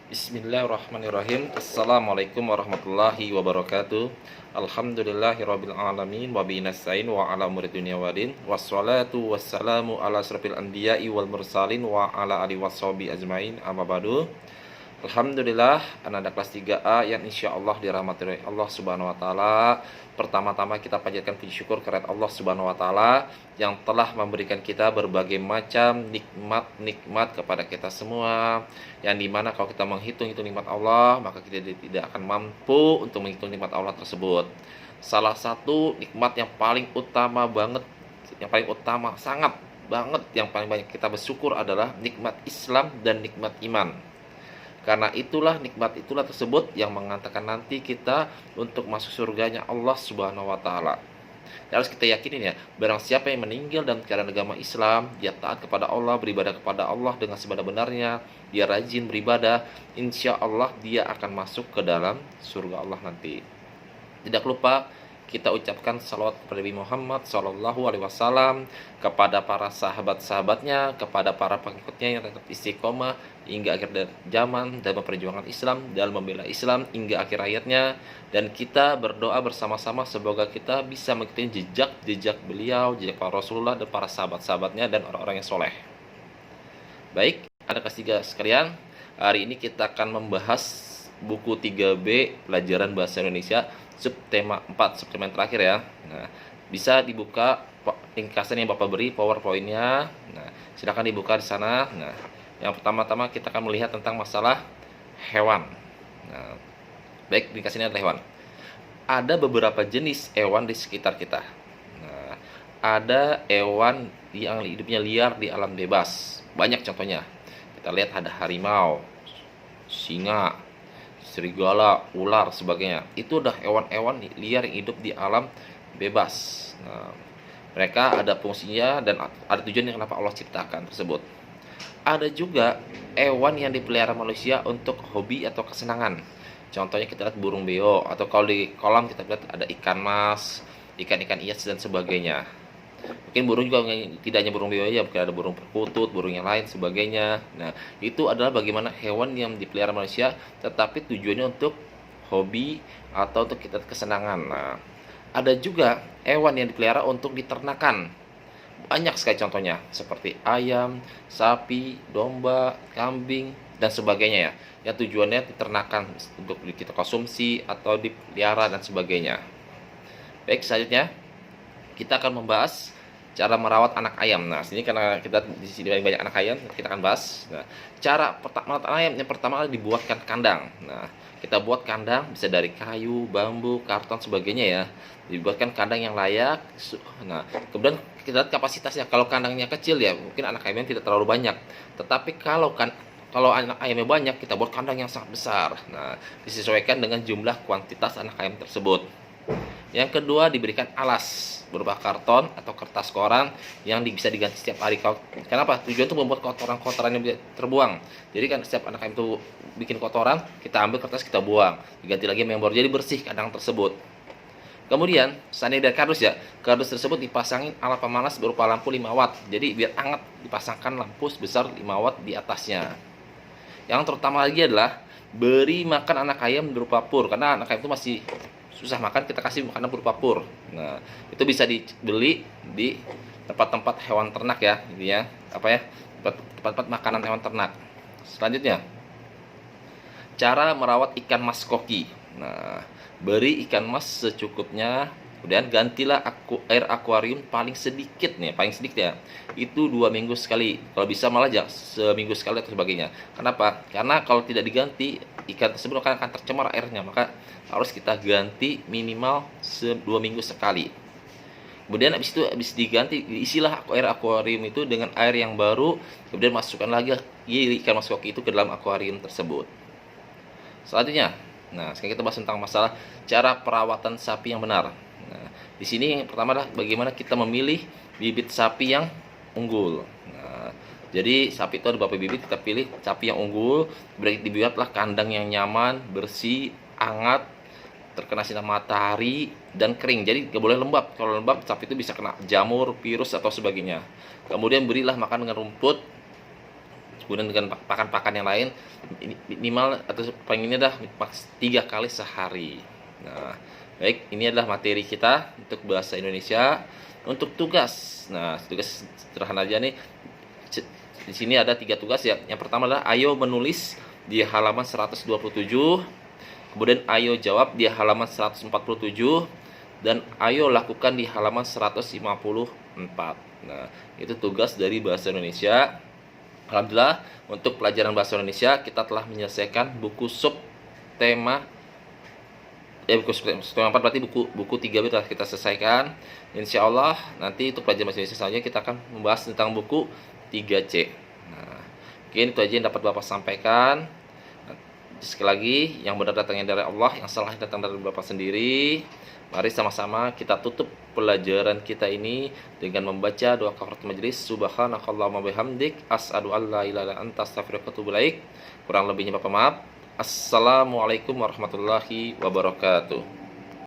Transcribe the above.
Bismillahirrahmanirrahim. Assalamualaikum warahmatullahi wabarakatuh. Alhamdulillahirabbil alamin wa bihi nasta'in wa ala umuri dunya waddin. Wassalatu wassalamu ala asrofil anbiya'i wal mursalin wa ala alihi washabi ajmain. Amma ba'du. Alhamdulillah, anak kelas 3A yang insya Allah dirahmati oleh Allah Subhanahu wa taala. Pertama-tama kita panjatkan puji syukur kepada Allah Subhanahu wa taala yang telah memberikan kita berbagai macam nikmat-nikmat kepada kita semua. Yang dimana kalau kita menghitung itu nikmat Allah, maka kita tidak akan mampu untuk menghitung nikmat Allah tersebut. Salah satu nikmat yang paling utama banget, yang paling utama sangat banget, yang paling banyak kita bersyukur adalah nikmat Islam dan nikmat iman. Karena nikmat itulah tersebut yang mengatakan nanti kita untuk masuk surganya Allah Subhanahu wa taala. Harus kita yakinin ya, barang siapa yang meninggal dalam keadaan agama Islam, dia taat kepada Allah, beribadah kepada Allah dengan sebenar-benarnya, dia rajin beribadah, insya Allah dia akan masuk ke dalam surga Allah nanti. Tidak lupa kita ucapkan salawat kepada Nabi Muhammad SAW, kepada para sahabat-sahabatnya, kepada para pengikutnya yang tetap istiqomah hingga akhir zaman dan memperjuangkan Islam, dalam membela Islam hingga akhir hayatnya. Dan kita berdoa bersama-sama semoga kita bisa mengikuti jejak beliau, jejak para Rasulullah dan para sahabat-sahabatnya dan orang-orang yang soleh. Baik, anak kelas 3 sekalian, hari ini kita akan membahas buku 3B pelajaran bahasa Indonesia subtema 4, subtema yang terakhir ya. Nah, bisa dibuka ringkasan yang Bapak beri PowerPoint-nya. Nah, silakan dibuka di sana. Nah, yang pertama-tama kita akan melihat tentang masalah hewan. Nah, baik, ringkasannya adalah hewan. Ada beberapa jenis hewan di sekitar kita. Nah, ada hewan yang hidupnya liar di alam bebas. Banyak contohnya. Kita lihat ada harimau, singa, serigala, ular, sebagainya. Itu udah hewan-hewan liar yang hidup di alam bebas. Nah, mereka ada fungsinya dan ada tujuan yang kenapa Allah ciptakan tersebut. Ada juga hewan yang dipelihara manusia untuk hobi atau kesenangan. Contohnya kita lihat burung beo, atau kalau di kolam kita lihat ada ikan mas, ikan-ikan hias dan sebagainya. Mungkin burung juga tidak hanya burung beo aja, mungkin ada burung perkutut, burung yang lain sebagainya. Nah, itu adalah bagaimana hewan yang dipelihara manusia tetapi tujuannya untuk hobi atau untuk kita kesenangan. Nah, ada juga hewan yang dipelihara untuk diternakan. Banyak sekali contohnya seperti ayam, sapi, domba, kambing dan sebagainya ya. Yang tujuannya diternakan untuk kita konsumsi atau dipelihara dan sebagainya. Baik, selanjutnya kita akan membahas cara merawat anak ayam. Nah, sini karena kita di sini banyak anak ayam, kita akan bahas. Nah, cara merawat anak ayam yang pertama adalah dibuatkan kandang. Nah, kita buat kandang bisa dari kayu, bambu, karton sebagainya ya. Dibuatkan kandang yang layak. Nah, kemudian kita lihat kapasitasnya. Kalau kandangnya kecil ya, mungkin anak ayamnya tidak terlalu banyak. Tetapi kalau anak ayamnya banyak, kita buat kandang yang sangat besar. Nah, disesuaikan dengan jumlah kuantitas anak ayam tersebut. Yang kedua, diberikan alas berupa karton atau kertas koran yang bisa diganti setiap hari. Kenapa? Tujuan itu membuat kotoran-kotoran yang terbuang. Jadi kan setiap anak ayam itu bikin kotoran, kita ambil kertas, kita buang, diganti lagi yang baru, jadi bersih kandang tersebut. Kemudian, seandainya dari kardus ya, kardus tersebut dipasangin alat pemanas berupa lampu 5 watt. Jadi biar hangat, dipasangkan lampu sebesar 5 watt di atasnya. Yang terutama lagi adalah beri makan anak ayam berupa pur, karena anak ayam itu masih susah makan, kita kasih makanan berupa pur. Nah, itu bisa dibeli di tempat-tempat hewan ternak ya, ini ya, tempat-tempat makanan hewan ternak. Selanjutnya, cara merawat ikan mas koki. Nah, beri ikan mas secukupnya, kemudian gantilah air akuarium paling sedikit ya. Itu 2 minggu sekali. Kalau bisa malah seminggu sekali atau sebagainya. Kenapa? Karena kalau tidak diganti, ikan tersebut akan tercemar airnya, maka harus kita ganti minimal 2 minggu sekali. Kemudian habis diganti, isilah air akuarium itu dengan air yang baru, kemudian masukkan lagi ikan mas koki itu ke dalam akuarium tersebut. Selanjutnya, nah sekarang kita bahas tentang masalah cara perawatan sapi yang benar. Nah, di sini yang pertama adalah bagaimana kita memilih bibit sapi yang unggul. Nah, jadi sapi itu ada beberapa bibit, kita pilih sapi yang unggul, dibuatlah kandang yang nyaman, bersih, hangat, terkena sinar matahari dan kering. Jadi nggak boleh lembab. Kalau lembab sapi itu bisa kena jamur, virus atau sebagainya. Kemudian berilah makan dengan rumput kemudian dengan pakan-pakan yang lain minimal atau paling ini dah 3 kali sehari. Nah, baik, ini adalah materi kita untuk bahasa Indonesia. Untuk tugas, nah tugas sederhana aja nih. Di sini ada 3 tugas ya. Yang pertama adalah ayo menulis di halaman 127, kemudian ayo jawab di halaman 147, dan ayo lakukan di halaman 154. Nah, itu tugas dari bahasa Indonesia. Alhamdulillah, untuk pelajaran bahasa Indonesia kita telah menyelesaikan buku sub tema buku tema 4, berarti buku 3 telah kita selesaikan. Insya Allah nanti untuk pelajaran bahasa Indonesia selanjutnya kita akan membahas tentang buku 3C. Nah, mungkin itu aja yang dapat Bapak sampaikan. Sekali lagi, yang benar datangnya dari Allah, yang salah datang dari Bapak sendiri. Mari sama-sama kita tutup pelajaran kita ini dengan membaca doa kafaratul majelis. Subhanakallahumma bihamdik, asyhadu an la ilaha illa anta, astaghfiruka wa atubu ilaik. Kurang lebihnya Bapak maaf. Assalamualaikum warahmatullahi wabarakatuh.